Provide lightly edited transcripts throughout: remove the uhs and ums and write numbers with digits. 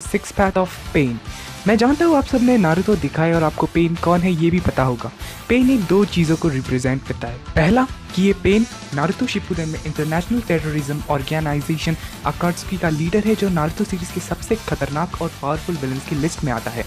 Six path of pen. मैं जानता हूँ आप सबने नारुतो दिखा है और आपको पेन कौन है ये भी पता होगा। पेन इन दो चीज़ों को रिप्रेजेंट करता है। पहला कि ये पेन नारुतो शिपुडेन में इंटरनेशनल टेररिज्म ऑर्गेनाइजेशन अकात्सुकी का लीडर है, जो नारुतो सीरीज के सबसे खतरनाक और पावरफुल विलन्स की लिस्ट में आता है।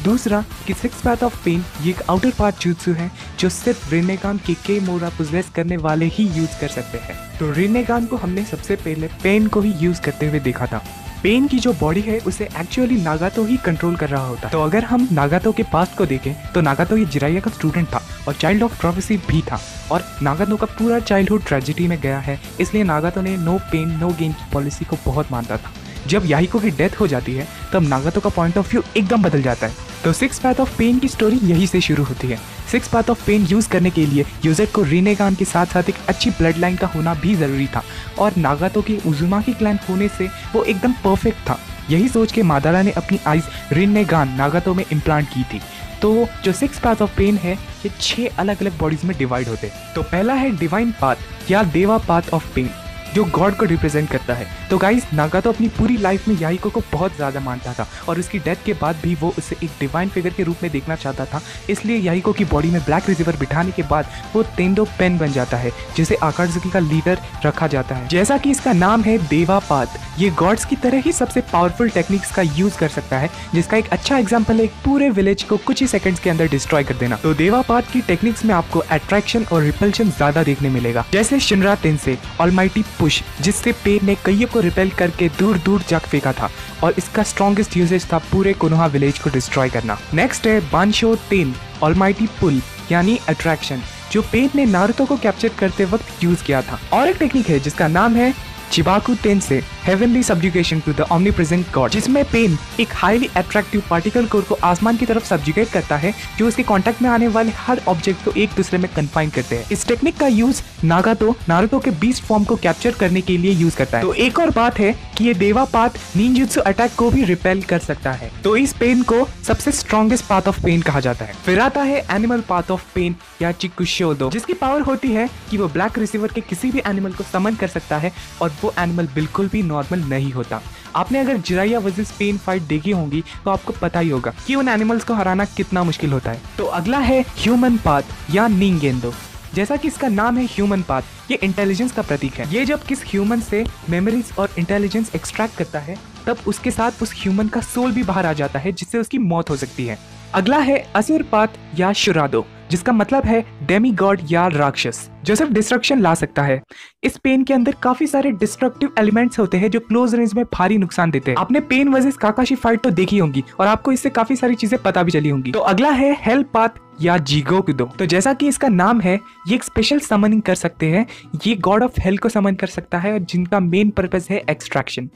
दूसरा कि सिक्स पैथ ऑफ पेन ये एक आउटर पार्ट जुत्सु है जो सिर्फ रिन्नेगान के मोरा पोजेस करने वाले ही यूज कर सकते हैं। तो रिन्नेगान को हमने सबसे पहले पेन को ही यूज करते हुए देखा था। पेन की जो बॉडी है उसे एक्चुअली नागातो ही कंट्रोल कर रहा होता है। तो अगर हम नागातो के पास्ट को देखें तो नागातो ये जिराया का स्टूडेंट था और चाइल्ड ऑफ प्रोफेसी भी था, और नागातो का पूरा चाइल्डहुड ट्रेजेडी में गया है, इसलिए नागातो ने नो पेन नो गेन की पॉलिसी को बहुत मानता था। जब याहिको की डेथ हो जाती है तब नागातो का पॉइंट ऑफ व्यू एकदम बदल जाता है। तो सिक्स पैथ ऑफ पेन की स्टोरी यहीं से शुरू होती है। Six path of pain use करने के लिए यूजर को रिन्नेगान के साथ साथ एक अच्छी ब्लड लाइन का होना भी जरूरी था, और नागातो के उजुमाकी क्लैन होने से वो एकदम परफेक्ट था। यही सोच के मादारा ने अपनी आइज रिन्नेगान नागातो में इम्प्लांट की थी। तो जो सिक्स पैथ ऑफ पेन है ये 6 अलग अलग बॉडीज में डिवाइड होते हैं। तो पहला है डिवाइन पाथ या देवा पाथ ऑफ पेन, जो गॉड को रिप्रेजेंट करता है। तो गाइस, नागातो अपनी पूरी लाइफ में याहिको को बहुत ज़्यादा मानता था और उसकी डेथ के बाद भी वो उसे एक डिवाइन फिगर के रूप में देखना चाहता था, इसलिए याहिको की बॉडी में ब्लैक रिसीवर बिठाने के बाद वो तेंदो पेन बन जाता है, जिसे अकात्सुकी का लीडर रखा जाता है। जैसा कि इसका नाम है देवा पाथ, ये गॉड्स की तरह ही सबसे पावरफुल टेक्निक्स का यूज कर सकता है, जिसका एक अच्छा एग्जाम्पल है एक पूरे विलेज को कुछ ही सेकंड्स के अंदर डिस्ट्रॉय कर देना। तो देवा पाथ की टेक्निक्स में आपको अट्रैक्शन और रिपल्शन ज्यादा देखने मिलेगा, जैसे शिनरा तेंसे ऑलमाइटी पुश, जिससे पेन ने कईयों को रिपेल करके दूर दूर जाक फेंका था, और इसका स्ट्रॉन्गेस्ट यूजेज था पूरे कोनोहा विलेज को डिस्ट्रॉय करना। नेक्स्ट है बानशो तेन ऑलमाइटी पुल यानी अट्रैक्शन, जो पेन ने नारुतो को कैप्चर करते वक्त यूज किया था। और एक टेक्निक है जिसका नाम है Chibaku Tensei heavenly subjugation to the omnipresent god, जिसमें पेन एक हाईली अट्रैक्टिव पार्टिकल कोर को आसमान की तरफ सब्जुगेट करता है, जो उसके कांटेक्ट में आने वाले हर ऑब्जेक्ट को एक दूसरे में कन्फाइन करते हैं। इस टेक्निक का यूज नागातो नारुतो के बीस्ट फॉर्म को कैप्चर करने के लिए यूज करता है। तो एक और बात है कि ये देवा पाथ निंजुत्सु अटैक को भी रिपेल कर सकता है। तो इस पेन को सबसे स्ट्रॉन्गेस्ट पाथ ऑफ पेन कहा जाता है। फिर आता है एनिमल पाथ ऑफ पेन या चिकुशोदो, जिसकी पावर होती है कि वो ब्लैक रिसीवर के किसी भी एनिमल को समन कर सकता है, और वो एनिमल बिल्कुल भी नॉर्मल नहीं होता। आपने अगर जिराया वर्सेस पेन फाइट देखी होंगी तो आपको पता ही होगा कि उन एनिमल्स को हराना कितना मुश्किल होता है। तो अगला है ह्यूमन पाथ या निंगेंदो। जैसा कि इसका नाम है ह्यूमन पाथ, ये इंटेलिजेंस का प्रतीक है। ये जब किस ह्यूमन से मेमोरीज और इंटेलिजेंस एक्सट्रैक्ट करता है तब उसके साथ उस ह्यूमन का सोल भी बाहर आ जाता है, जिससे उसकी मौत हो सकती है। अगला है असुर पाथ या शुरादो, जिसका मतलब है डेमी गॉड या राक्षस, जो सिर्फ डिस्ट्रक्शन ला सकता है। इस पेन के अंदर काफी सारे डिस्ट्रक्टिव एलिमेंट्स होते हैं जो क्लोज रेंज में भारी नुकसान देते हैं। आपने पेन वर्सेस काकाशी फाइट तो देखी होंगी और आपको इससे काफी सारी चीजें पता भी चली होंगी। तो अगला है हेल पाथ या जिगोकुदो। तो जैसा कि इसका नाम है, ये एक स्पेशल समनिंग कर सकते हैं। ये गॉड ऑफ हेल को समन कर सकता है, जिनका मेन पर्पस है एक्सट्रैक्शन।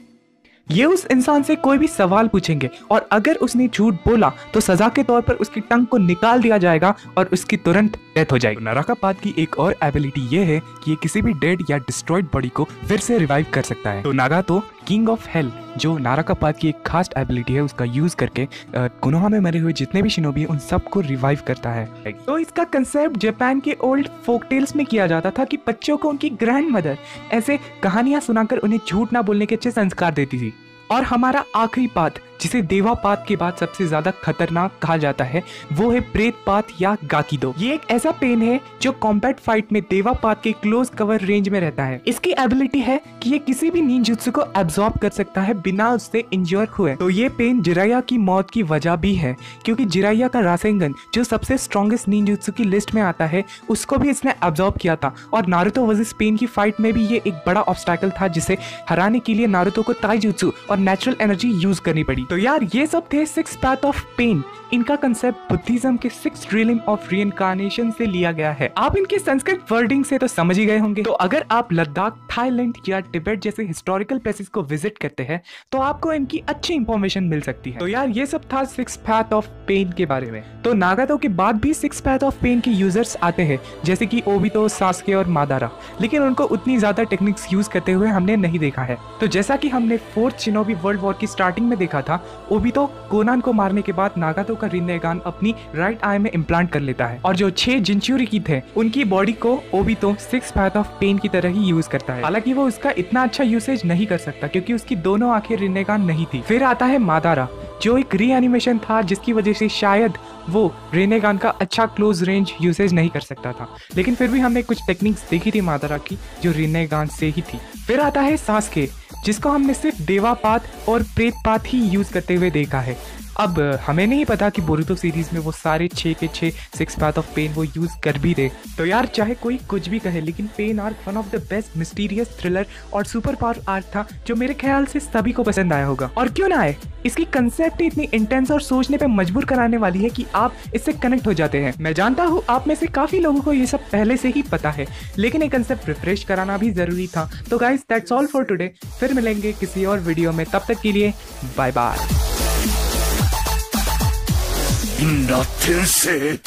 ये उस इंसान से कोई भी सवाल पूछेंगे और अगर उसने झूठ बोला तो सजा के तौर पर उसकी टंग को निकाल दिया जाएगा और उसकी तुरंत डेथ हो जाएगी। नाराका पाथ की एक और एबिलिटी ये है कि ये किसी भी डेड या डिस्ट्रॉयड बॉडी को फिर से रिवाइव कर सकता है। तो नागातो किंग ऑफ हेल, जो नाराका पाथ की एक खास एबिलिटी है, उसका यूज करके कोनोहा में मरे हुए जितने भी शिनोबी हैं उन सबको रिवाइव करता है। तो इसका कंसेप्ट जापान के ओल्ड फोक टेल्स में किया जाता था कि बच्चों को उनकी ग्रैंड मदर ऐसे कहानियां सुनाकर उन्हें झूठ ना बोलने के अच्छे संस्कार देती थी। और हमारा आखिरी पाथ, जिसे देवा पाथ के बाद सबसे ज्यादा खतरनाक कहा जाता है, वो है प्रेत पाथ या गाकिदो। ये एक ऐसा पेन है जो कॉम्बैट फाइट में देवा पाथ के क्लोज कवर रेंज में रहता है। इसकी एबिलिटी है कि ये किसी भी निंजुत्सु को एब्जॉर्ब कर सकता है बिना उससे इंज्योर हुए। तो ये पेन जिराया की मौत की वजह भी है, क्योंकि जिराया का रासेंगन जो सबसे स्ट्रॉन्गेस्ट निंजुत्सु की लिस्ट में आता है, उसको भी इसने एब्जॉर्ब किया था। और नारुतो वर्सेस पेन की फाइट में भी ये एक बड़ा ऑब्स्टैकल था, जिसे हराने के लिए नारुतो को ताइजुत्सु और नेचुरल एनर्जी यूज करनी पड़ी। तो यार, ये सब थे सिक्स पैथ ऑफ पेन। इनका कंसेप्ट बुद्धिज्म के सिक्स रियल्म ऑफ रीइंकार्नेशन से लिया गया है। आप इनके संस्कृत वर्डिंग से तो समझ ही गए होंगे। तो अगर आप लद्दाख, थाईलैंड या तिब्बत जैसे हिस्टोरिकल प्लेसेस को विजिट करते हैं तो आपको इनकी अच्छी इंफॉर्मेशन मिल सकती है। तो यार, ये सब था सिक्स पैथ ऑफ पेन के बारे में। तो नागातो के बाद भी सिक्स पैथ ऑफ पेन के यूजर्स आते हैं, जैसे कि ओबितो, सास्के और मादारा, लेकिन उनको उतनी ज्यादा टेक्निक्स यूज करते हुए हमने नहीं देखा है। तो जैसा कि हमने फोर्थ शिनोबी वर्ल्ड वॉर की स्टार्टिंग में देखा था ओबितो कोनान को मारने के बाद नागातो का रिन्नेगान अपनी राइट आई में इम्प्लांट कर लेता है और जो 6 जिंचुरिकी थे उनकी बॉडी को ओबितो 6 पाथ ऑफ पेन की तरह ही यूज करता है। हालांकि वो उसका इतना अच्छा यूसेज नहीं कर सकता क्योंकि उसकी दोनों आंखें रिन्नेगान नहीं थी। फिर आता है मादारा, जो एक रीएनिमेशन था जिसकी वजह से शायद वो रिन्नेगान का अच्छा क्लोज रेंज यूसेज नहीं कर सकता था, लेकिन फिर भी हमने कुछ टेक्निक्स देखी थी मादारा की जो रिन्नेगान से ही थी। फिर आता है सास्के, जिसको हमने सिर्फ देवा पाथ और प्रेत पाथ ही यूज करते हुए देखा है। अब हमें नहीं पता कि बोरुतो सीरीज में वो सारे 6 के 6 पाथ ऑफ पेन वो यूज कर भी रहे। तो यार चाहे कोई कुछ भी कहे, लेकिन pain arc one of the best mysterious thriller और सुपर पावर आर्क था जो मेरे ख्याल से सभी को पसंद आया होगा। और क्यों ना आए, इसकी कंसेप्ट इतनी इंटेंस और सोचने पे मजबूर कराने वाली है कि आप इससे कनेक्ट हो जाते हैं। मैं जानता हूँ आप में से काफी लोगों को ये सब पहले से ही पता है, लेकिन ये कंसेप्ट रिफ्रेश कराना भी जरूरी था। तो guys that's all for today. फिर मिलेंगे किसी और वीडियो में, तब तक के लिए बाय बाय। みんな転生